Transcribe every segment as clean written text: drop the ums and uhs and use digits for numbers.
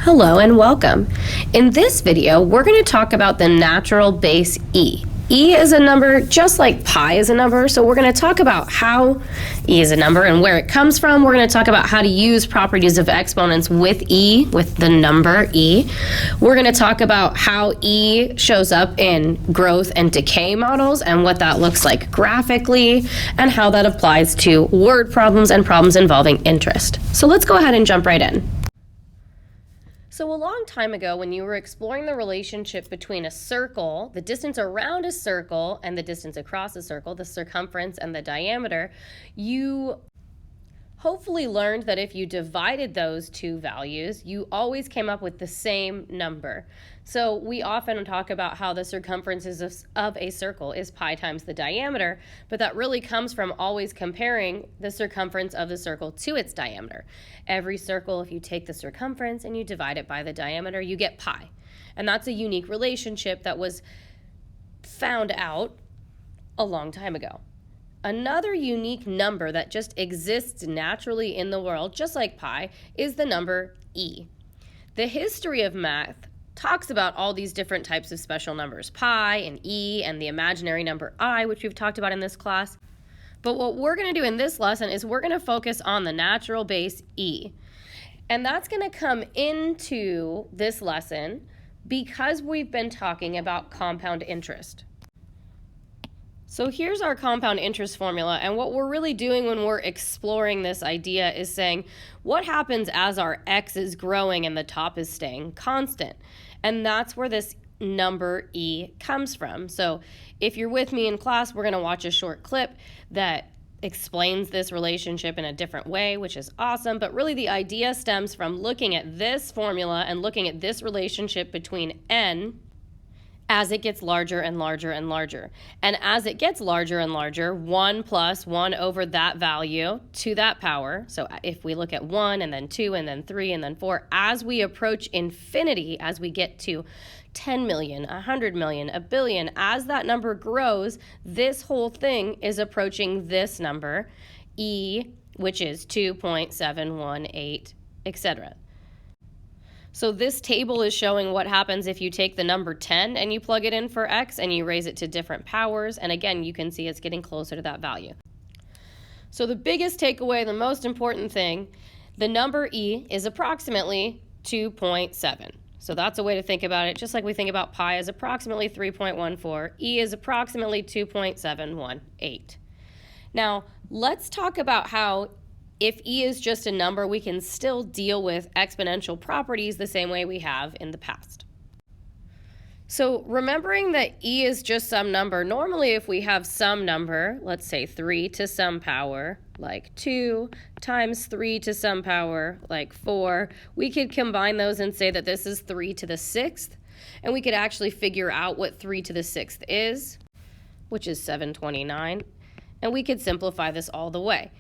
Hello and welcome. In this video, we're going to talk about the natural base e. E is a number just like pi is a number, so we're going to talk about how e is a number and where it comes from. We're going to talk about how to use properties of exponents with e, with the number e. We're going to talk about how e shows up in growth and decay models and what that looks like graphically and how that applies to word problems and problems involving interest. So let's go ahead and jump right in. So a long time ago, when you were exploring the relationship between a circle, the distance around a circle, and the distance across a circle, the circumference and the diameter, you hopefully learned that if you divided those two values, you always came up with the same number. So we often talk about how the circumference of a circle is pi times the diameter, but that really comes from always comparing the circumference of the circle to its diameter. Every circle, if you take the circumference and you divide it by the diameter, you get pi. And that's a unique relationship that was found out a long time ago. Another unique number that just exists naturally in the world, just like pi, is the number e. The history of math talks about all these different types of special numbers, pi and e and the imaginary number I, which we've talked about in this class. But what we're going to do in this lesson is we're going to focus on the natural base e. And that's going to come into this lesson because we've been talking about compound interest. So here's our compound interest formula, and what we're really doing when we're exploring this idea is saying, what happens as our x is growing and the top is staying constant? And that's where this number e comes from. So if you're with me in class, we're going to watch a short clip that explains this relationship in a different way, which is awesome, but really the idea stems from looking at this formula and looking at this relationship between n as it gets larger and larger and larger. And as it gets larger and larger, 1 plus 1 over that value to that power. So if we look at 1 and then 2 and then 3 and then 4, as we approach infinity, as we get to 10 million, 100 million, a billion, as that number grows, this whole thing is approaching this number, e, which is 2.718, etc. So this table is showing what happens if you take the number 10 and you plug it in for x and you raise it to different powers. And again, you can see it's getting closer to that value. So the biggest takeaway, the most important thing, the number e is approximately 2.7. So that's a way to think about it. Just like we think about pi as approximately 3.14, e is approximately 2.718. Now, let's talk about how if e is just a number, we can still deal with exponential properties the same way we have in the past. So remembering that e is just some number, normally if we have some number, let's say 3 to some power, like 2, times 3 to some power, like 4, we could combine those and say that this is 3 to the 6th, and we could actually figure out what 3 to the 6th is, which is 729, and we could simplify this all the way.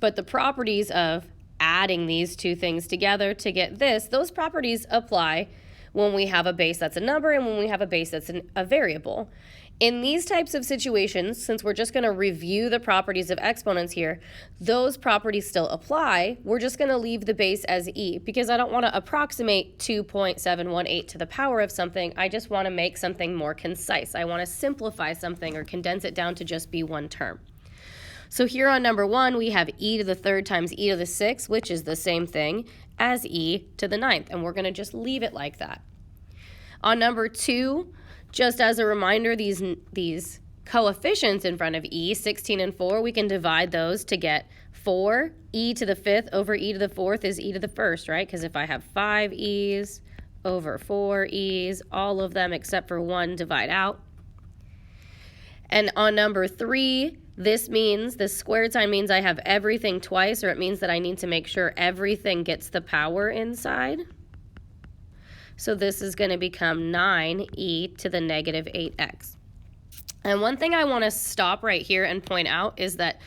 But the properties of adding these two things together to get this, those properties apply when we have a base that's a number and when we have a base that's a variable. In these types of situations, since we're just going to review the properties of exponents here, those properties still apply. We're just going to leave the base as e because I don't want to approximate 2.718 to the power of something. I just want to make something more concise. I want to simplify something or condense it down to just be one term. So here on number 1, we have e to the 3rd times e to the 6th, which is the same thing as e to the 9th, and we're going to just leave it like that. On number 2, just as a reminder, these coefficients in front of e, 16 and 4, we can divide those to get 4. E to the 5th over e to the 4th is e to the 1st, right? Because if I have 5 e's over 4 e's, all of them except for 1 divide out. And on number 3, this squared sign means I have everything twice, or it means that I need to make sure everything gets the power inside. So this is going to become 9e to the negative 8x. And one thing I want to stop right here and point out is that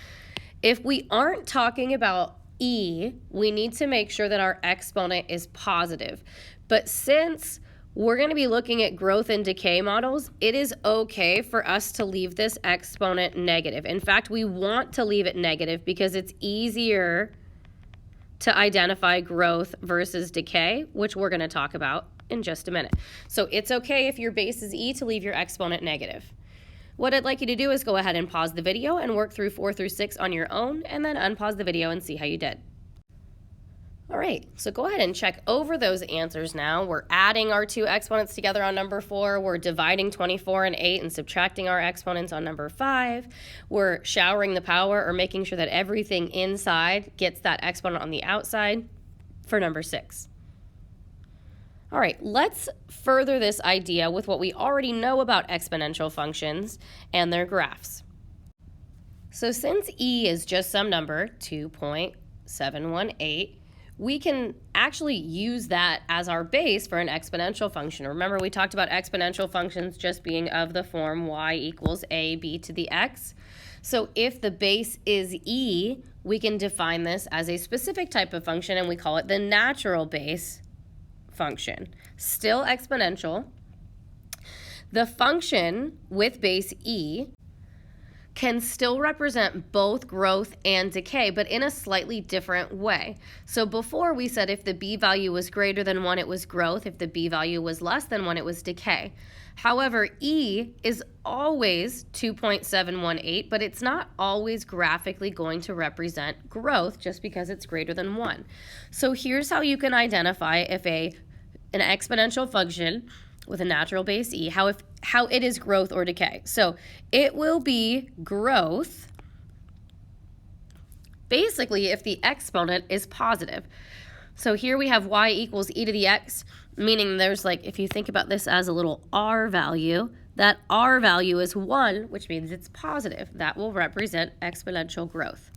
if we aren't talking about e, we need to make sure that our exponent is positive. But since we're going to be looking at growth and decay models, it is okay for us to leave this exponent negative. In fact, we want to leave it negative because it's easier to identify growth versus decay, which we're going to talk about in just a minute. So it's okay if your base is e to leave your exponent negative. What I'd like you to do is go ahead and pause the video and work through 4 through 6 on your own, and then unpause the video and see how you did. All right, so go ahead and check over those answers now. We're adding our two exponents together on number 4. We're dividing 24 and 8 and subtracting our exponents on number 5. We're showering the power or making sure that everything inside gets that exponent on the outside for number 6. All right, let's further this idea with what we already know about exponential functions and their graphs. So since e is just some number, 2.718, we can actually use that as our base for an exponential function. Remember, we talked about exponential functions just being of the form y equals ab to the x. So if the base is e, we can define this as a specific type of function, and we call it the natural base function. Still exponential. The function with base e can still represent both growth and decay, but in a slightly different way. So before we said if the b value was greater than 1, it was growth. If the b value was less than 1, it was decay. However, e is always 2.718, but it's not always graphically going to represent growth just because it's greater than 1. So here's how you can identify if an exponential function with a natural base e, how it is growth or decay. So it will be growth basically if the exponent is positive. So here we have y equals e to the x, meaning there's like, if you think about this as a little r value, that r value is 1, which means it's positive. That will represent exponential growth.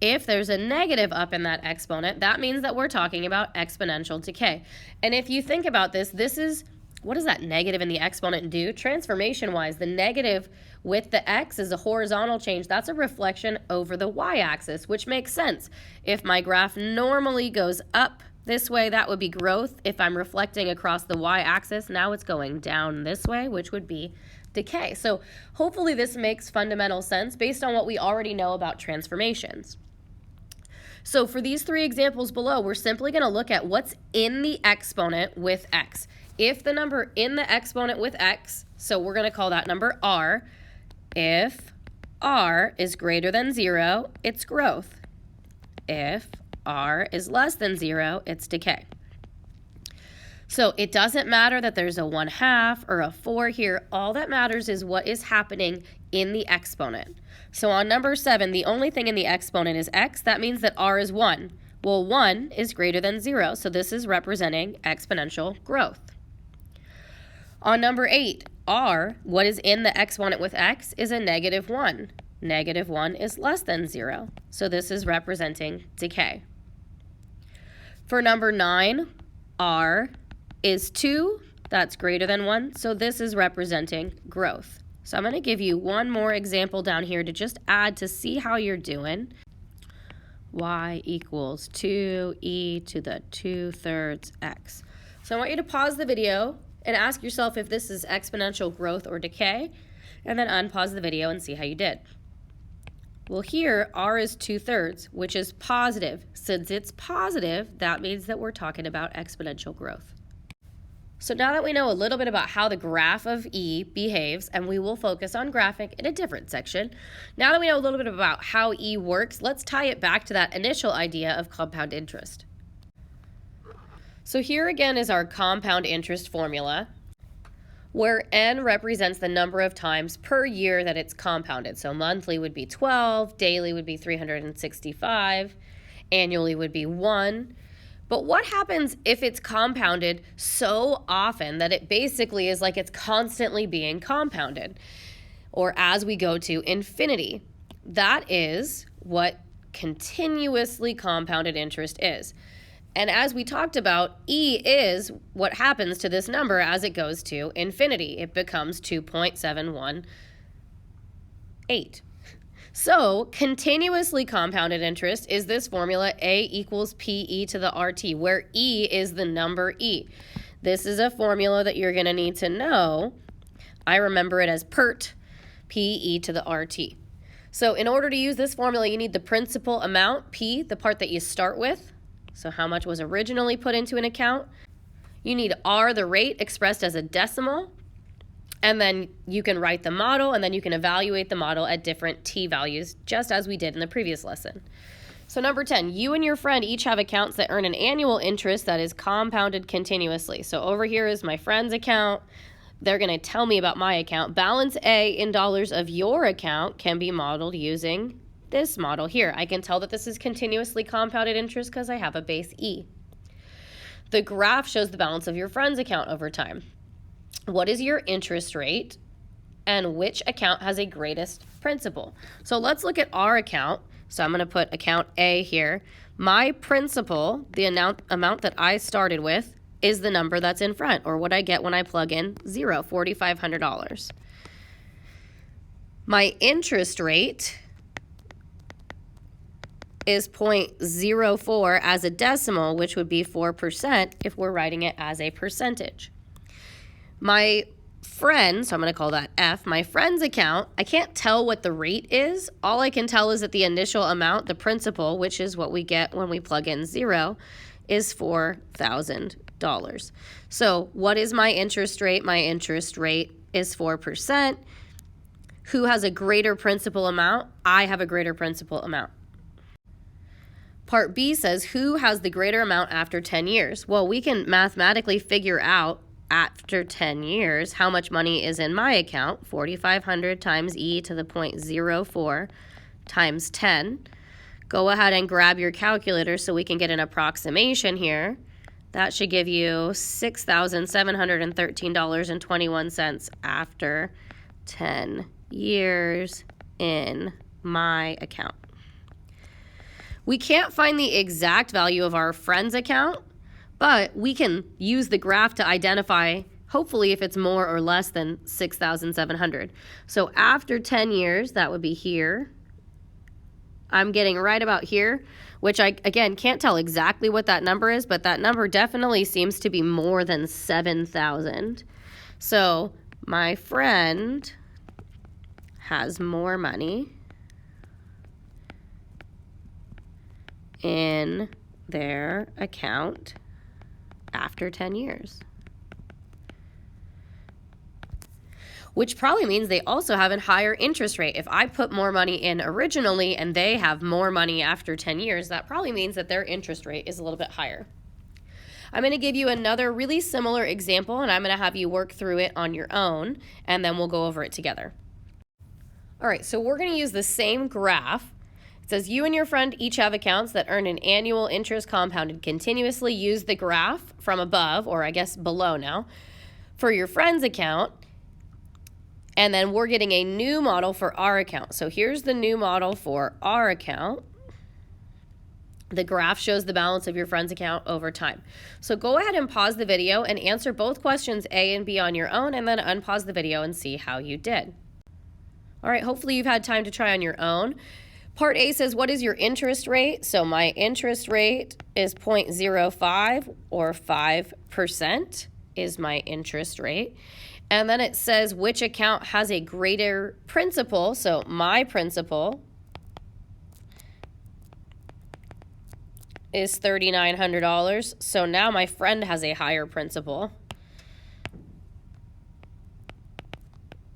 If there's a negative up in that exponent, that means that we're talking about exponential decay. And if you think about this, what does that negative in the exponent do? Transformation-wise, the negative with the x is a horizontal change. That's a reflection over the y-axis, which makes sense. If my graph normally goes up this way, that would be growth. If I'm reflecting across the y-axis, now it's going down this way, which would be decay. So hopefully this makes fundamental sense based on what we already know about transformations. So for these 3 examples below, we're simply going to look at what's in the exponent with x. If the number in the exponent with x, so we're going to call that number r, if r is greater than 0, it's growth. If r is less than 0, it's decay. So it doesn't matter that there's a 1/2 or a 4 here. All that matters is what is happening in the exponent. So on number 7, the only thing in the exponent is x. That means that r is 1. Well, 1 is greater than 0, so this is representing exponential growth. On number 8, r, what is in the exponent with x, is a -1. -1 is less than 0, so this is representing decay. For number 9, r is 2, that's greater than 1, so this is representing growth. So I'm going to give you one more example down here to just add to see how you're doing. Y equals 2e to the 2/3 x. So I want you to pause the video and ask yourself if this is exponential growth or decay, and then unpause the video and see how you did. Well, here r is 2/3, which is positive. Since it's positive, that means that we're talking about exponential growth. So now that we know a little bit about how the graph of e behaves, and we will focus on graphic in a different section, now that we know a little bit about how e works, let's tie it back to that initial idea of compound interest. So here again is our compound interest formula, where n represents the number of times per year that it's compounded. So monthly would be 12, daily would be 365, annually would be 1. But what happens if it's compounded so often that it basically is like it's constantly being compounded, or as we go to infinity? That is what continuously compounded interest is. And as we talked about, e is what happens to this number as it goes to infinity. It becomes 2.718. So continuously compounded interest is this formula, a equals pe to the rt, where e is the number e. This is a formula that you're going to need to know. I remember it as PERT, pe to the rt. So in order to use this formula, you need the principal amount, P, the part that you start with. So how much was originally put into an account. You need R, the rate, expressed as a decimal. And then you can write the model, and then you can evaluate the model at different T values, just as we did in the previous lesson. So number 10, you and your friend each have accounts that earn an annual interest that is compounded continuously. So over here is my friend's account. They're going to tell me about my account. Balance A in dollars of your account can be modeled using this model here. I can tell that this is continuously compounded interest because I have a base E. The graph shows the balance of your friend's account over time. What is your interest rate and which account has a greatest principal? So let's look at our account. So I'm going to put account A here. My principal, the amount that I started with, is the number that's in front, or what I get when I plug in 0, $4,500. My interest rate is 0.04 as a decimal, which would be 4% if we're writing it as a percentage. My friend, so I'm going to call that F, my friend's account, I can't tell what the rate is. All I can tell is that the initial amount, the principal, which is what we get when we plug in 0, is $4,000. So what is my interest rate? My interest rate is 4%. Who has a greater principal amount? I have a greater principal amount. Part B says, who has the greater amount after 10 years? Well, we can mathematically figure out after 10 years how much money is in my account. 4,500 times e to the 0.04 times 10. Go ahead and grab your calculator so we can get an approximation here. That should give you $6,713.21 after 10 years in my account. We can't find the exact value of our friend's account, but we can use the graph to identify, hopefully, if it's more or less than 6,700. So after 10 years, that would be here. I'm getting right about here, which I, again, can't tell exactly what that number is, but that number definitely seems to be more than 7,000. So my friend has more money in their account after 10 years. Which probably means they also have a higher interest rate. If I put more money in originally and they have more money after 10 years, that probably means that their interest rate is a little bit higher. I'm going to give you another really similar example, and I'm going to have you work through it on your own, and then we'll go over it together. All right, so we're going to use the same graph. It says you and your friend each have accounts that earn an annual interest compounded continuously. Use the graph from above, or I guess below now, for your friend's account. And then we're getting a new model for our account. So here's the new model for our account. The graph shows the balance of your friend's account over time. So go ahead and pause the video and answer both questions A and B on your own, and then unpause the video and see how you did. All right, hopefully you've had time to try on your own. Part A says, what is your interest rate? So my interest rate is 0.05, or 5% is my interest rate. And then it says which account has a greater principal. So my principal is $3,900. So now my friend has a higher principal,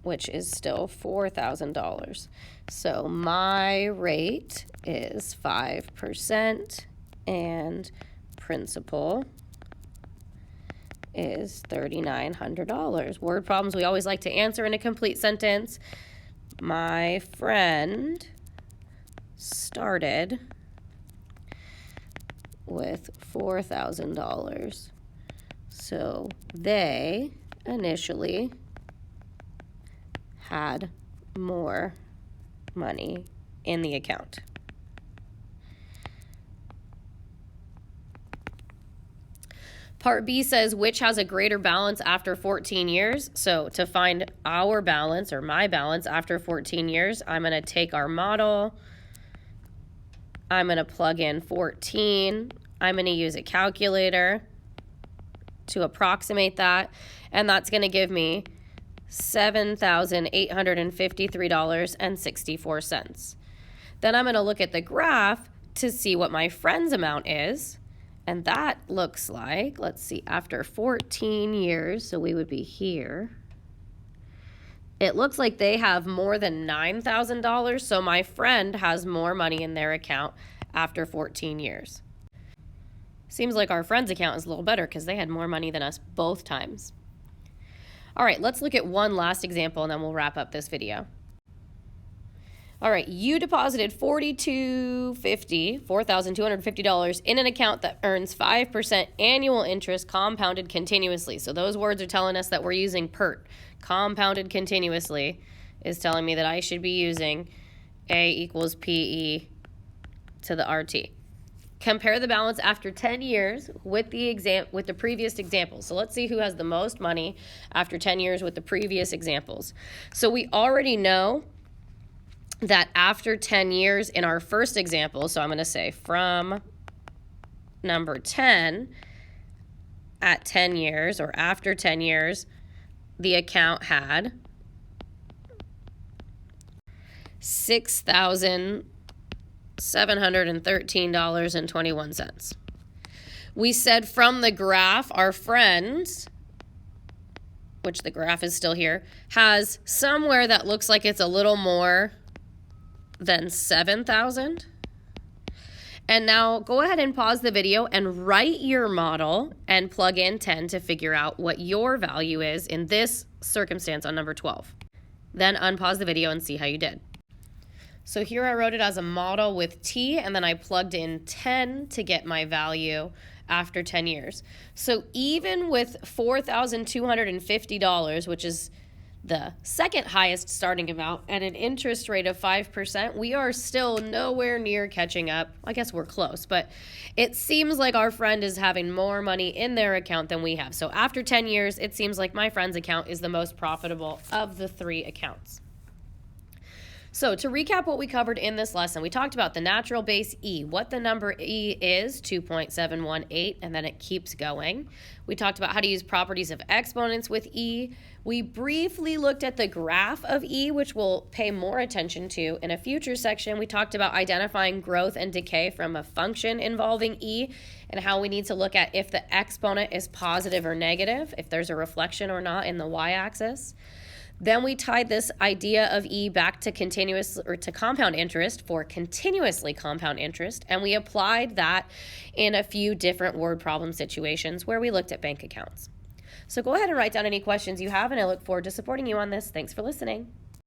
which is still $4,000. So my rate is 5% and principal is $3,900. Word problems we always like to answer in a complete sentence. My friend started with $4,000. So they initially had more money in the account. Part B says which has a greater balance after 14 years. So to find our balance, or my balance after 14 years, I'm going to take our model. I'm going to plug in 14. I'm going to use a calculator to approximate that. And that's going to give me $7,853.64. Then I'm going to look at the graph to see what my friend's amount is. And that looks like, let's see, after 14 years, so we would be here. It looks like they have more than $9,000, so my friend has more money in their account after 14 years. Seems like our friend's account is a little better because they had more money than us both times. All right, let's look at one last example and then we'll wrap up this video. All right, you deposited $4,250 in an account that earns 5% annual interest compounded continuously. So those words are telling us that we're using PERT. Compounded continuously is telling me that I should be using A equals PE to the RT. Compare the balance after 10 years with the previous examples. So let's see who has the most money after 10 years with the previous examples. So we already know that after 10 years in our first example, so I'm going to say from number 10, at 10 years or after 10 years, the account had $6,713.21. We said from the graph, our friend, which the graph is still here, has somewhere that looks like it's a little more than 7,000. And now go ahead and pause the video and write your model and plug in 10 to figure out what your value is in this circumstance on number 12. Then unpause the video and see how you did. So here I wrote it as a model with T, and then I plugged in 10 to get my value after 10 years. So even with $4,250, which is the second highest starting amount, and an interest rate of 5%, we are still nowhere near catching up. I guess we're close, but it seems like our friend is having more money in their account than we have. So after 10 years, it seems like my friend's account is the most profitable of the three accounts. So to recap what we covered in this lesson, we talked about the natural base E, what the number E is, 2.718, and then it keeps going. We talked about how to use properties of exponents with E. We briefly looked at the graph of E, which we'll pay more attention to in a future section. We talked about identifying growth and decay from a function involving E and how we need to look at if the exponent is positive or negative, if there's a reflection or not in the y-axis. Then we tied this idea of E back to continuous or to compound interest for continuously compound interest, and we applied that in a few different word problem situations where we looked at bank accounts. So go ahead and write down any questions you have, and I look forward to supporting you on this. Thanks for listening.